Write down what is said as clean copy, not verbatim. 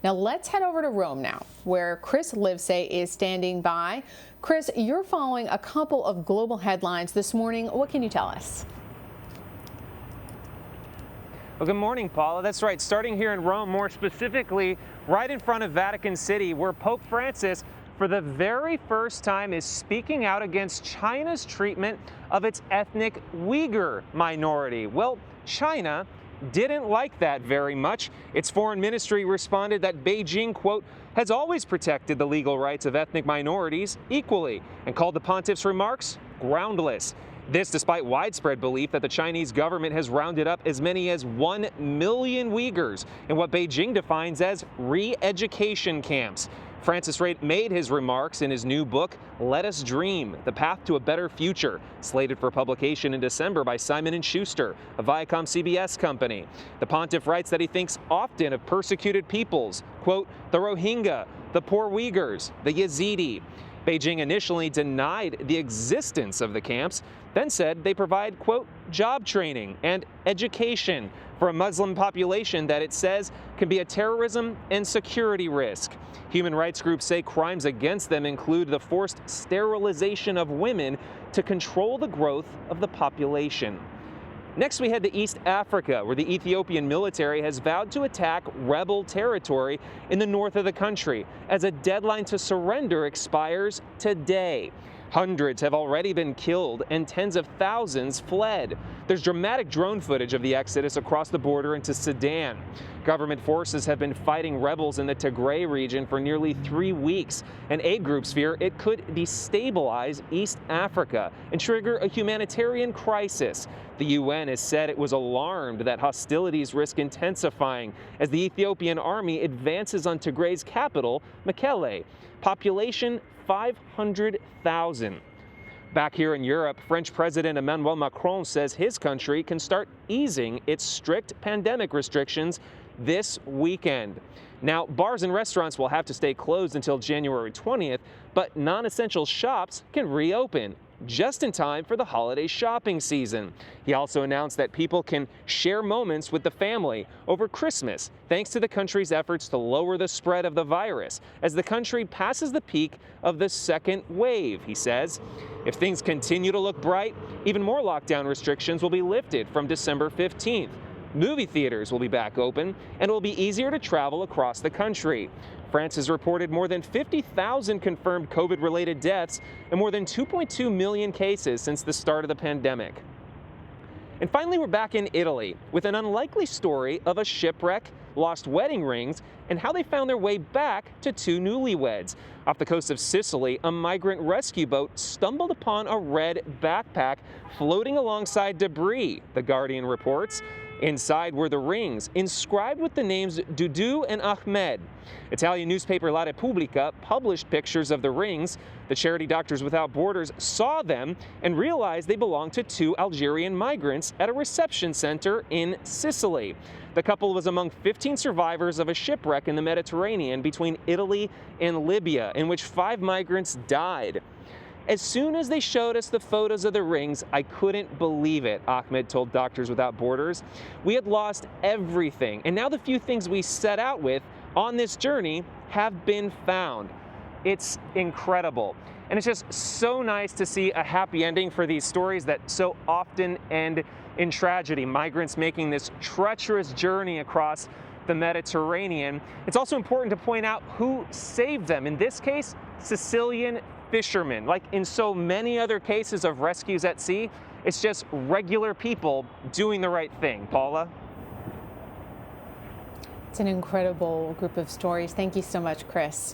Now let's head over to Rome now, where Chris Livesay is standing by. Chris, you're following a couple of global headlines this morning. What can you tell us? Well, good morning, Paula. That's right. Starting here in Rome, more specifically, right in front of Vatican City, where Pope Francis, for the very first time, is speaking out against China's treatment of its ethnic Uighur minority. Well, China didn't like that very much. Its foreign ministry responded that Beijing, quote, has always protected the legal rights of ethnic minorities equally, and called the pontiff's remarks groundless. This despite widespread belief that the Chinese government has rounded up as many as 1 million Uyghurs in what Beijing defines as re-education camps. Francis made his remarks in his new book, Let Us Dream, The Path to a Better Future, slated for publication in December by Simon & Schuster, a Viacom CBS company. The pontiff writes that he thinks often of persecuted peoples, quote, the Rohingya, the poor Uyghurs, the Yazidi. Beijing initially denied the existence of the camps, then said they provide, quote, job training and education for a Muslim population that it says can be a terrorism and security risk. Human rights groups say crimes against them include the forced sterilization of women to control the growth of the population. Next, we head to East Africa, where the Ethiopian military has vowed to attack rebel territory in the north of the country, as a deadline to surrender expires today. Hundreds have already been killed and tens of thousands fled. There's dramatic drone footage of the exodus across the border into Sudan. Government forces have been fighting rebels in the Tigray region for nearly 3 weeks, and aid groups fear it could destabilize East Africa and trigger a humanitarian crisis. The UN has said it was alarmed that hostilities risk intensifying as the Ethiopian army advances on Tigray's capital, Mekelle. Population 500,000. Back here in Europe, French President Emmanuel Macron says his country can start easing its strict pandemic restrictions this weekend. Now, bars and restaurants will have to stay closed until January 20th, but non-essential shops can reopen just in time for the holiday shopping season. He also announced that people can share moments with the family over Christmas, thanks to the country's efforts to lower the spread of the virus as the country passes the peak of the second wave, he says. If things continue to look bright, even more lockdown restrictions will be lifted from December 15th. Movie theaters will be back open, and it will be easier to travel across the country. France has reported more than 50,000 confirmed COVID-related deaths and more than 2.2 million cases since the start of the pandemic. And finally, we're back in Italy with an unlikely story of a shipwreck, lost wedding rings, and how they found their way back to 2 newlyweds. Off the coast of Sicily, a migrant rescue boat stumbled upon a red backpack floating alongside debris, The Guardian reports. Inside were the rings, inscribed with the names Dudu and Ahmed. Italian newspaper La Repubblica published pictures of the rings. The charity Doctors Without Borders saw them and realized they belonged to 2 Algerian migrants at a reception center in Sicily. The couple was among 15 survivors of a shipwreck in the Mediterranean between Italy and Libya, in which 5 migrants died. As soon as they showed us the photos of the rings, I couldn't believe it, Ahmed told Doctors Without Borders. We had lost everything, and now the few things we set out with on this journey have been found. It's incredible. And it's just so nice to see a happy ending for these stories that so often end in tragedy. Migrants making this treacherous journey across the Mediterranean. It's also important to point out who saved them. In this case, Sicilian fishermen. Like in so many other cases of rescues at sea, it's just regular people doing the right thing. Paula? It's an incredible group of stories. Thank you so much, Chris.